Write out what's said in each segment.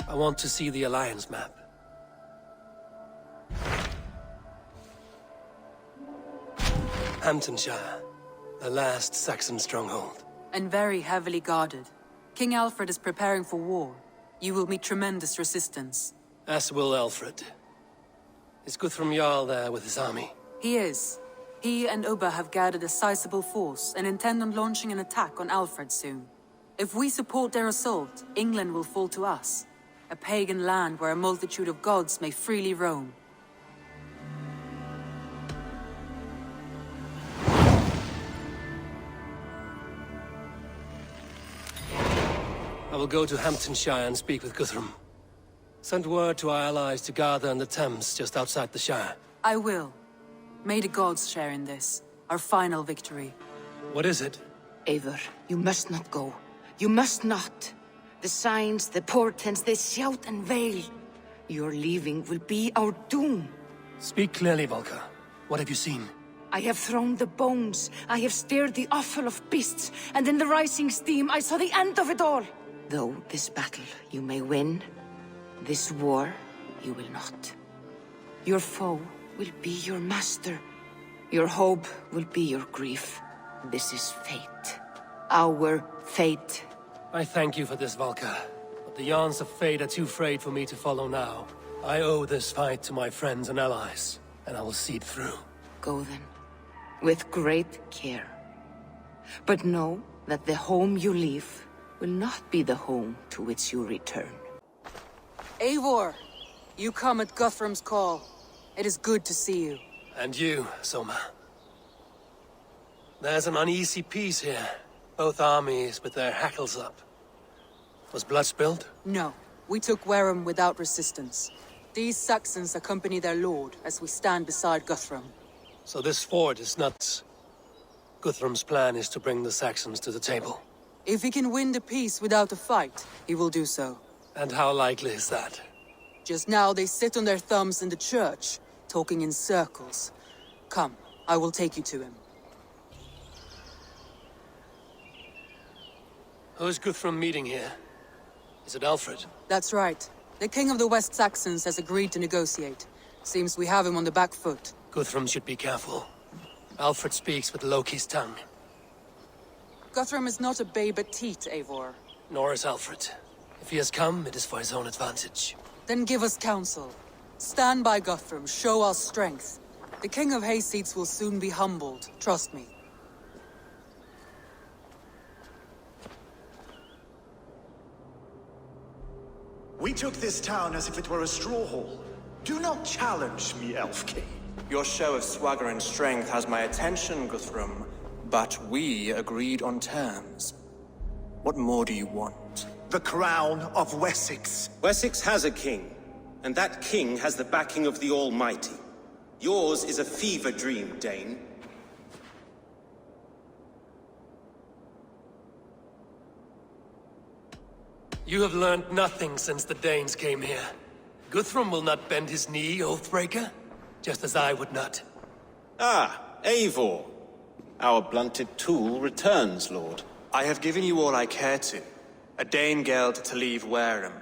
I want to see the Alliance map. Hamtunscire, the last Saxon stronghold. And very heavily guarded. King Alfred is preparing for war. You will meet tremendous resistance. As will Alfred. Is Guthrum Jarl there with his army? He is. He and Ubba have gathered a sizable force and intend on launching an attack on Alfred soon. If we support their assault, England will fall to us. A pagan land where a multitude of gods may freely roam. I will go to Hamtunscire and speak with Guthrum. Send word to our allies to gather in the Thames just outside the Shire. I will. May the gods share in this, our final victory. What is it? Eivor, you must not go. You must not. The signs, the portents, they shout and wail. Your leaving will be our doom. Speak clearly, Volker. What have you seen? I have thrown the bones, I have stirred the offal of beasts, and in the rising steam I saw the end of it all. Though this battle you may win, this war you will not. Your foe will be your master. Your hope will be your grief. This is fate. Our fate. I thank you for this, Volker. But the yarns of fate are too frayed for me to follow now. I owe this fight to my friends and allies, and I will see it through. Go then, with great care. But know that the home you leave will not be the home to which you return. Eivor! You come at Guthrum's call. It is good to see you. And you, Soma. There's an uneasy peace here. Both armies with their hackles up. Was blood spilled? No. We took Wareham without resistance. These Saxons accompany their lord as we stand beside Guthrum. So this fort is nuts. Guthrum's plan is to bring the Saxons to the table. If he can win the peace without a fight, he will do so. And how likely is that? Just now they sit on their thumbs in the church, talking in circles. Come, I will take you to him. Who is Guthrum meeting here? Is it Alfred? That's right. The king of the West Saxons has agreed to negotiate. Seems we have him on the back foot. Guthrum should be careful. Alfred speaks with Loki's tongue. Guthrum is not a babe at teat, Eivor. Nor is Alfred. If he has come, it is for his own advantage. Then give us counsel. Stand by Guthrum, show our strength. The King of Hayseeds will soon be humbled, trust me. We took this town as if it were a straw hall. Do not challenge me, Elf King. Your show of swagger and strength has my attention, Guthrum, but we agreed on terms. What more do you want? The crown of Wessex. Wessex has a king, and that king has the backing of the Almighty. Yours is a fever dream, Dane. You have learned nothing since the Danes came here. Guthrum will not bend his knee, Oathbreaker, just as I would not. Ah, Eivor. Our blunted tool returns, Lord. I have given you all I care to. A Danegeld to leave Wareham.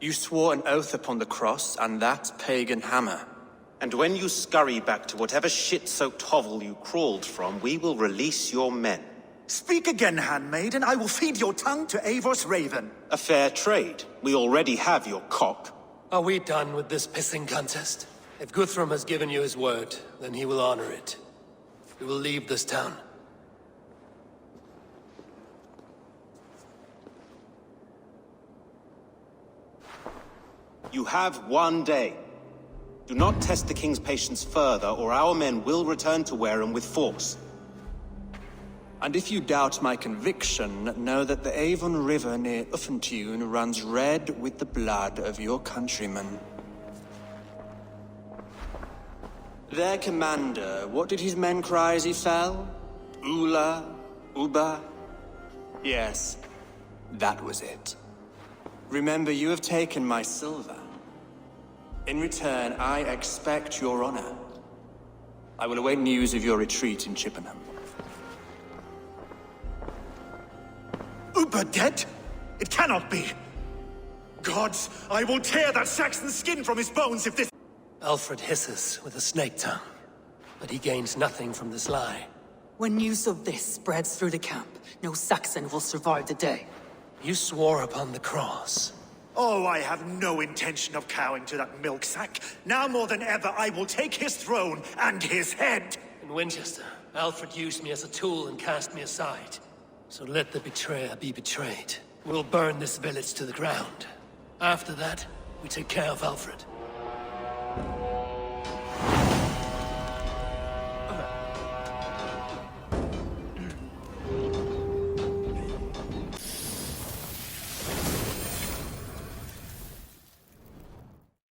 You swore an oath upon the cross, and that pagan hammer. And when you scurry back to whatever shit-soaked hovel you crawled from, we will release your men. Speak again, handmaid, and I will feed your tongue to Eivor's raven. A fair trade. We already have your cock. Are we done with this pissing contest? If Guthrum has given you his word, then he will honor it. We will leave this town. You have one day. Do not test the king's patience further, or our men will return to Wareham with force. And if you doubt my conviction, know that the Avon River near Uffentune runs red with the blood of your countrymen. Their commander, what did his men cry as he fell? Ula? Uba? Yes, that was it. Remember, you have taken my silver. In return, I expect your honor. I will await news of your retreat in Chippenham. Uber dead? It cannot be. gods! I will tear that Saxon skin from his bones if this— Alfred hisses with a snake tongue, but he gains nothing from this lie. When news of this spreads through the camp, no Saxon will survive the day. You swore upon the cross. Oh, I have no intention of cowing to that milksack. Now more than ever, I will take his throne and his head! In Winchester, Alfred used me as a tool and cast me aside. So let the betrayer be betrayed. We'll burn this village to the ground. After that, we take care of Alfred.